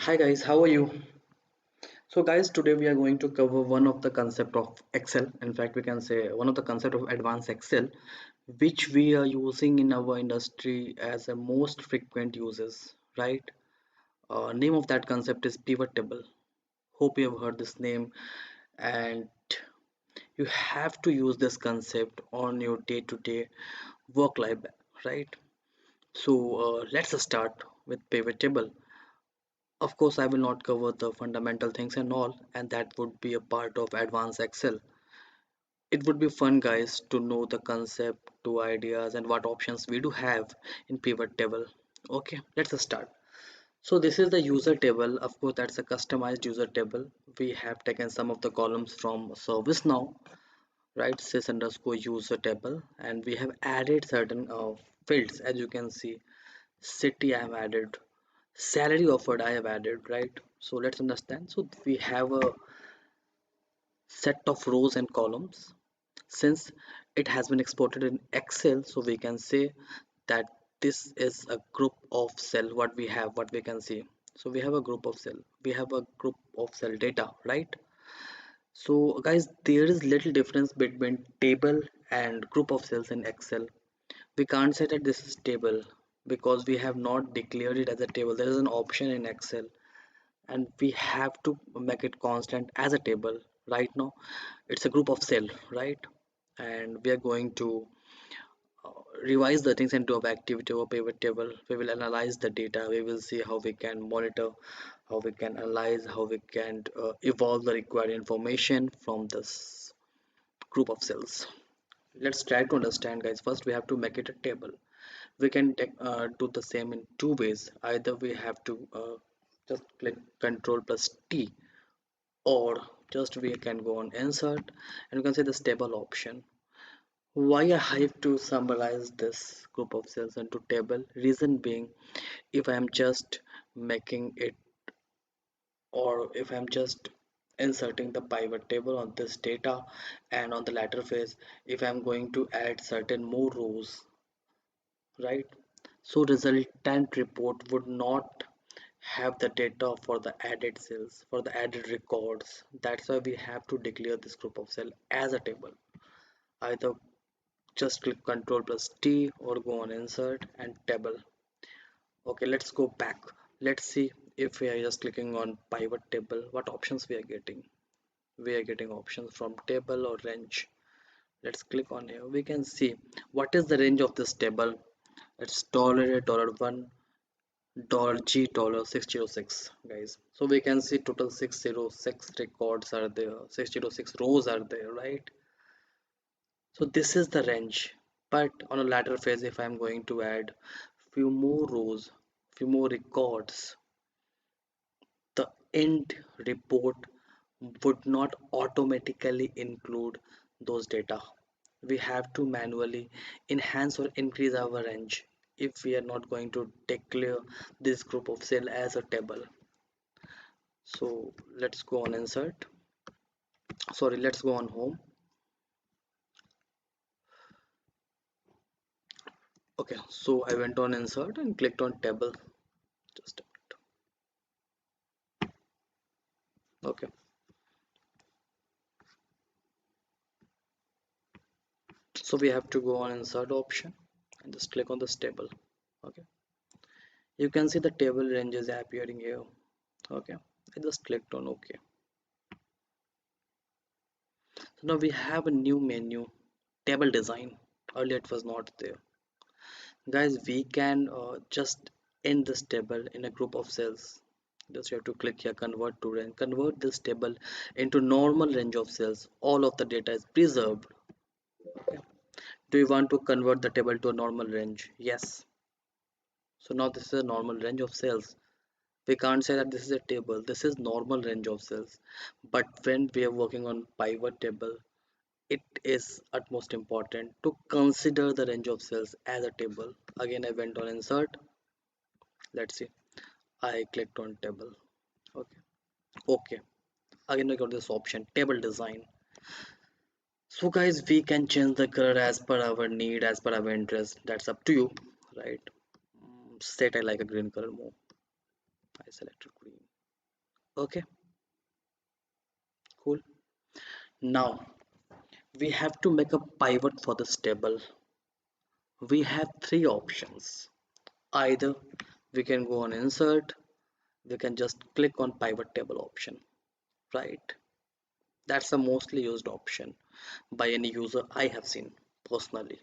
Hi guys, how are you? So guys, today we are going to cover one of the concept of Excel. In fact, we can say one of the concept of advanced Excel, which we are using in our industry as a most frequent uses, right? Name of that concept is pivot table. Hope you have heard this name, and you have to use this concept on your day-to-day work life, right? So let's start with pivot table. Of course, I will not cover the fundamental things and all, and that would be a part of advanced Excel. It would be fun, guys, to know the concept, to ideas, and what options we do have in pivot table. Okay, let's start. So this is the user table. Of course, that's a customized user table. We have taken some of the columns from ServiceNow, right? Sys underscore user table, and we have added certain fields, as you can see. City I have added, salary offered I have added, right? So let's understand. So we have a set of rows and columns. Since it has been exported in Excel, so we can say that this is a group of cell. What we can see. So we have a group of cell. We have a group of cell data, right? So guys, there is little difference between table and group of cells in Excel. We can't say that this is table because we have not declared it as a table. There is an option in Excel and we have to make it constant as a table. Right now it's a group of cell, right? And we are going to revise the things into our activity or pivot table. We will analyze the data. We will see how we can monitor, how we can analyze, how we can evolve the required information from this group of cells. Let's try to understand, guys. First we have to make it a table. We can do the same in two ways. Either we have to just click control plus T, or just we can go on insert and you can see this table option. Why I have to summarize this group of cells into table? Reason being, if I am just making it, or if I'm just inserting the pivot table on this data, and on the latter phase if I'm going to add certain more rows, right? So resultant report would not have the data for the added cells, for the added records. That's why we have to declare this group of cell as a table. Either just click Ctrl plus T or go on insert and table. Okay, let's go back. Let's see, if we are just clicking on pivot table, what options we are getting. We are getting options from table or range. Let's click on here. We can see what is the range of this table. It's $A, $1, $G, $606, guys. So we can see total 606 records are there, 606 rows are there, right? So this is the range. But on a later phase, if I'm going to add few more rows, few more records, the end report would not automatically include those data. We have to manually enhance or increase our range if we are not going to declare this group of cell as a table. So let's go on insert. Sorry, let's go on home. Okay, so I went on insert and clicked on table. Just a minute. Okay, so we have to go on insert option and just click on this table. Okay, you can see the table ranges appearing here. Okay, I just clicked on OK. So now we have a new menu, table design. Earlier it was not there. Guys, we can just end this table in a group of cells. Just you have to click here, convert to range. Convert this table into normal range of cells. All of the data is preserved. Okay. Do you want to convert the table to a normal range? Yes. So now this is a normal range of cells. We can't say that this is a table. This is normal range of cells. But when we are working on pivot table, it is utmost important to consider the range of cells as a table. Again, I went on insert. Let's see. I clicked on table. Okay. Okay. Again, I got this option, table design. So guys, we can change the color as per our need, as per our interest. That's up to you, right? Set I like a green color more. I selected green. Okay, cool. Now we have to make a pivot for this table. We have three options. Either we can go on insert, we can just click on pivot table option, right? That's the mostly used option by any user I have seen personally.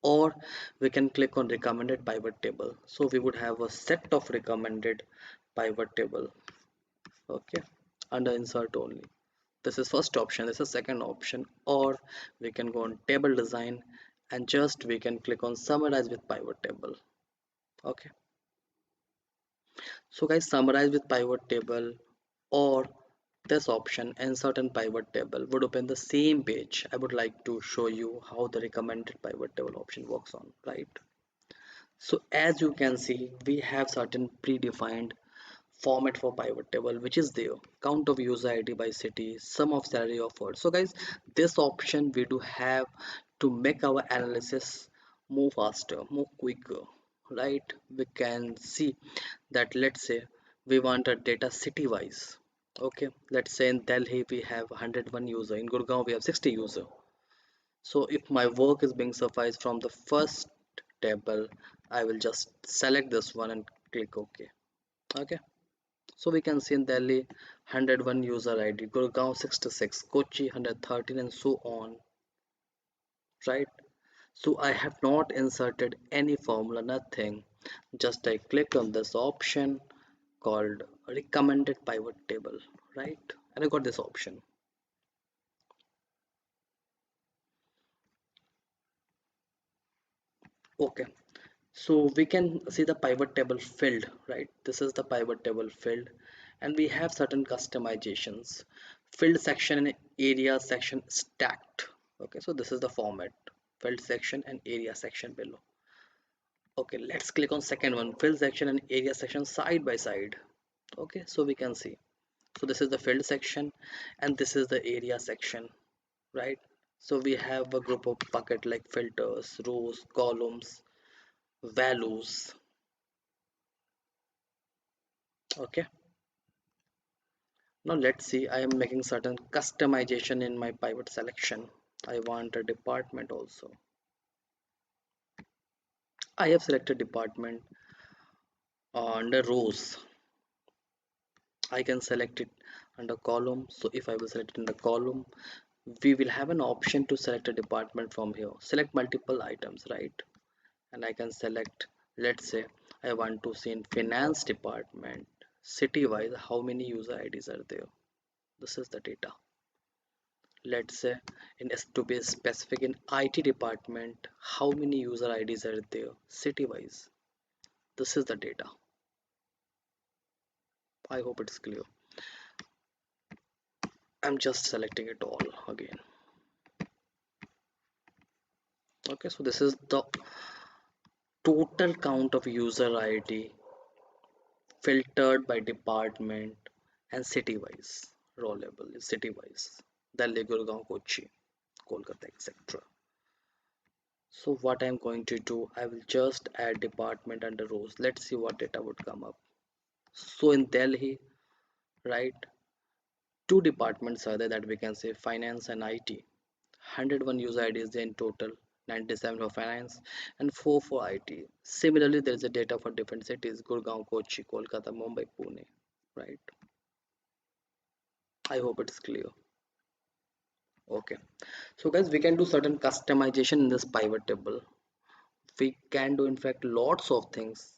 Or we can click on recommended pivot table. So we would have a set of recommended pivot table. Okay, under insert only. This is first option, this is second option. Or we can go on table design and just we can click on summarize with pivot table. Okay, so guys, summarize with pivot table or this option insert and pivot table would open the same page. I would like to show you how the recommended pivot table option works on, right? So as you can see, we have certain predefined format for pivot table which is there: count of user id by city, sum of salary offered. So guys, this option we do have to make our analysis more faster, more quicker, right? We can see that, let's say we want a data city wise. Okay, let's say in Delhi we have 101 user, in Gurgaon we have 60 user. So if my work is being sufficed from the first table, I will just select this one and click OK. Okay, so we can see in Delhi 101 user ID, Gurgaon 66, Kochi 113, and so on, right? So I have not inserted any formula, nothing. Just I clicked on this option called recommended pivot table, right? And I got this option. Okay, so we can see the pivot table field, right? This is the pivot table field, and we have certain customizations. Field section and area section stacked. Okay, so this is the format. Field section and area section below. Okay, let's click on second one. Field section and area section side by side. Okay, so we can see. So this is the field section and this is the area section, right? So we have a group of bucket like filters, rows, columns, values. Okay, now let's see, I am making certain customization in my pivot selection. I want a department also. I have selected department under rows. I can select it under column. So if I will select it in the column, we will have an option to select a department from here. Select multiple items, right? And I can select, let's say I want to see in finance department, city wise, how many user IDs are there. This is the data. Let's say to be specific in IT department, how many user IDs are there city wise. This is the data. I hope it's clear. I'm just selecting it all again. Okay, so this is the total count of user ID filtered by department and city wise. Row level is city wise. Delhi, Gurgaon, Kochi, Kolkata, etc. So what I'm going to do, I will just add department under rows. Let's see what data would come up. So in Delhi, right, two departments are there that we can say: finance and IT. 101 user IDs in total, 97 for finance and 4 for IT. Similarly, there is a data for different cities: Gurgaon, Kochi, Kolkata, Mumbai, Pune, right? I hope it's clear. Okay, so guys, we can do certain customization in this pivot table. We can do in fact lots of things.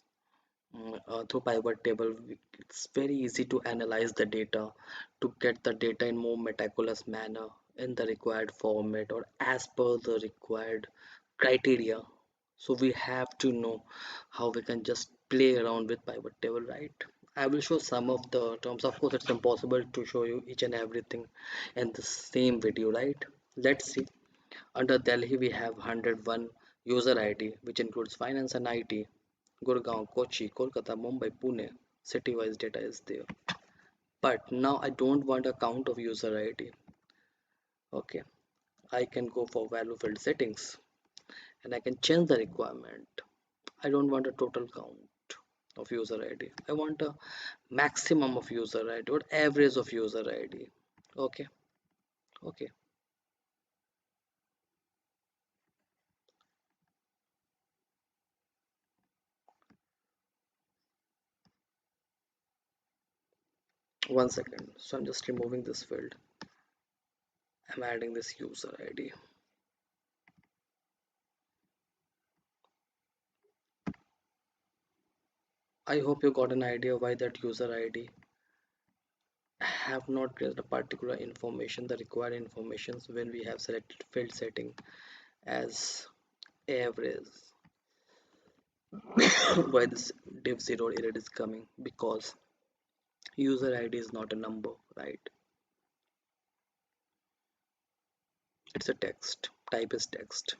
Through pivot table, it's very easy to analyze the data, to get the data in more meticulous manner, in the required format or as per the required criteria. So we have to know how we can just play around with pivot table, right? I will show some of the terms. Of course, it's impossible to show you each and everything in the same video, right? Let's see. Under Delhi, we have 101 user ID, which includes finance and IT. Gurgaon, Kochi, Kolkata, Mumbai, Pune, city-wise data is there. But now I don't want a count of user ID. Okay, I can go for value field settings and I can change the requirement. I don't want a total count. of user ID. I want a maximum of user ID or average of user ID. Okay, okay. One second. So I'm just removing this field. I'm adding this user ID. I hope you got an idea why that user ID have not placed a particular information, the required informations when we have selected field setting as average. Why this div 0 error is coming? Because user ID is not a number, right? It's a text. Type is text.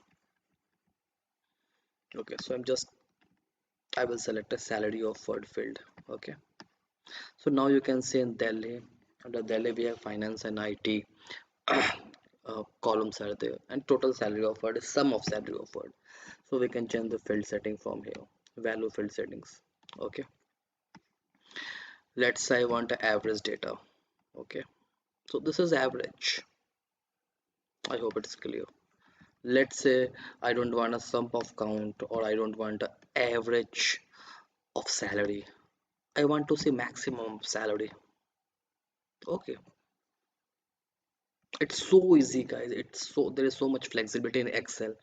Okay, so I will select a salary offered field. Okay, so now you can see in Delhi, under Delhi we have finance and IT columns are there, and total salary offered is sum of salary offered. So we can change the field setting from here, value field settings. Okay, let's say I want a average data. Okay, so this is average. I hope it's clear. Let's say I don't want a sum of count, or I don't want a average of salary. I want to see maximum salary. Okay, it's so easy, guys. There is so much flexibility in Excel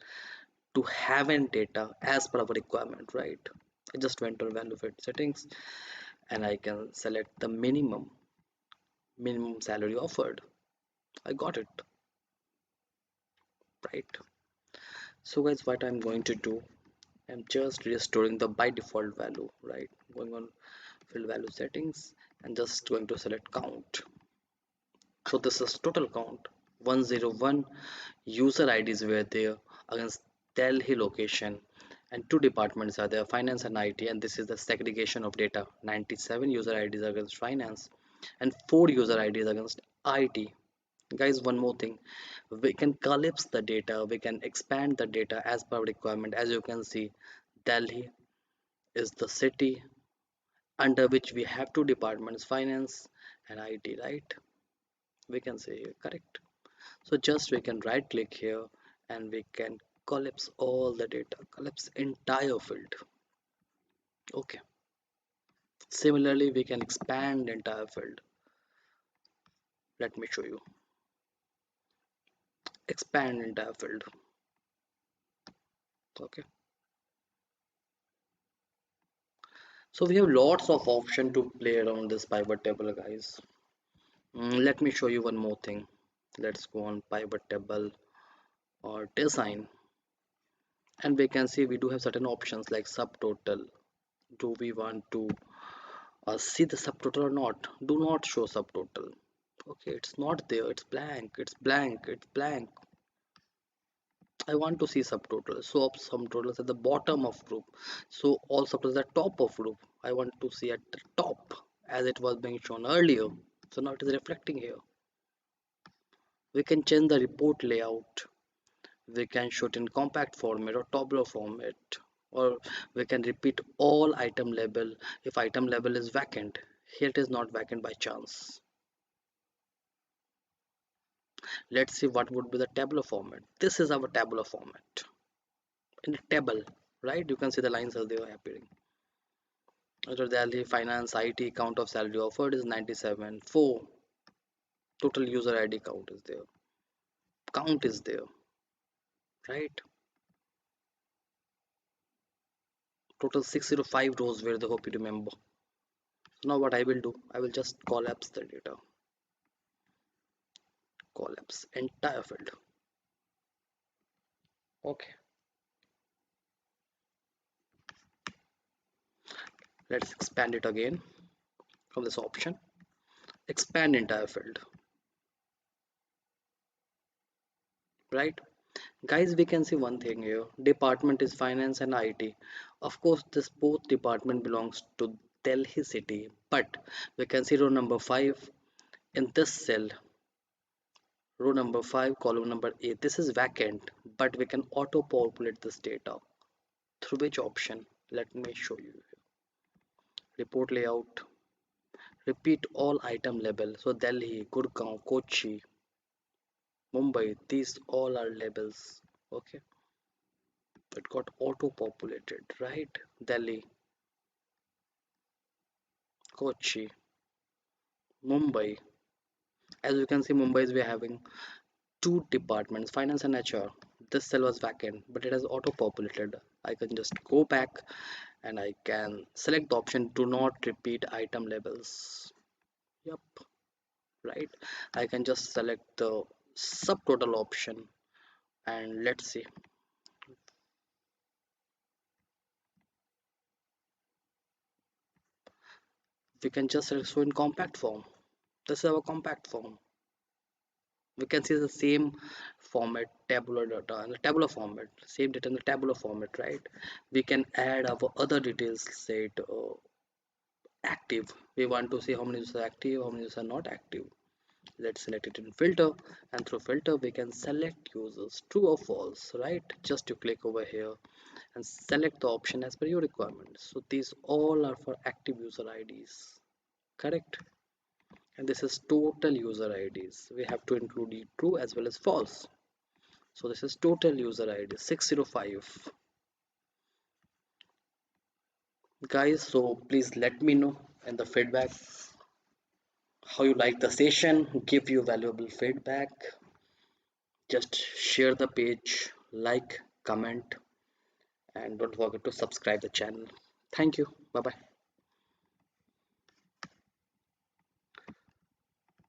to have an data as per our requirement, right? I just went to value fit settings and I can select the minimum salary offered. I got it, right? So guys, what I'm going to do, I'm just restoring the by default value, right? Going on field value settings and just going to select count. So this is total count 101 user IDs were there against Delhi location, and two departments are there, finance and IT, and this is the segregation of data, 97 user IDs against finance and 4 user IDs against IT. Guys, one more thing, we can collapse the data, we can expand the data as per requirement. As you can see, Delhi is the city under which we have two departments, finance and IT, right? We can say here, correct. So just we can right click here and we can collapse all the data, collapse entire field. Okay, similarly we can expand entire field. Let me show you. Expand entire field. Okay, so we have lots of option to play around this pivot table, guys. Let me show you one more thing. Let's go on pivot table or design, and we can see we do have certain options like subtotal. Do we want to see the subtotal or not? Do not show subtotal. Okay, it's not there. It's blank. It's blank. It's blank. I want to see subtotals. So subtotals at the bottom of group. So all subtotals at top of group. I want to see at the top as it was being shown earlier. So now it is reflecting here. We can change the report layout. We can show it in compact format or tabular format. Or we can repeat all item label if item label is vacant. Here it is not vacant by chance. Let's see what would be the tabular format. This is our tabular format. In a table, right? You can see the lines are there appearing. Under Delhi finance IT count of salary offered is 97. 4 total user ID count is there. Count is there, right? Total 605 rows where they hope you remember. Now what I will do, I will just collapse the data. Collapse entire field. Okay. Let's expand it again from this option. Expand entire field, right? Guys, we can see one thing here. Department is finance and IT. Of course, this both department belongs to Delhi city, but we can see row number 5 in this cell. Row number 5, column number 8. This is vacant, but we can auto populate this data. Through which option? Let me show you. report layout, repeat all item label. So Delhi, Gurgaon, Kochi, Mumbai, these all are labels. Okay, it got auto populated, right? Delhi, Kochi, Mumbai. As you can see, Mumbai is we're having two departments, finance and HR. This cell was vacant, but it has auto populated. I can just go back and I can select the option do not repeat item labels. Yep, right. I can just select the subtotal option and let's see. We can just select show in compact form. This is our compact form. We can see the same format, tabular data in the tabular format, same data in the tabular format, right? We can add our other details, say it, active. We want to see how many users are active, how many users are not active. Let's select it in filter, and through filter we can select users true or false, right? Just to click over here and select the option as per your requirements. So these all are for active user IDs, correct? And this is total user IDs. We have to include the true as well as false. So this is total user ID 605. Guys, so please let me know in the feedback how you like the session. Give you valuable feedback. Just share the page, like, comment, and don't forget to subscribe the channel. Thank you. Bye bye.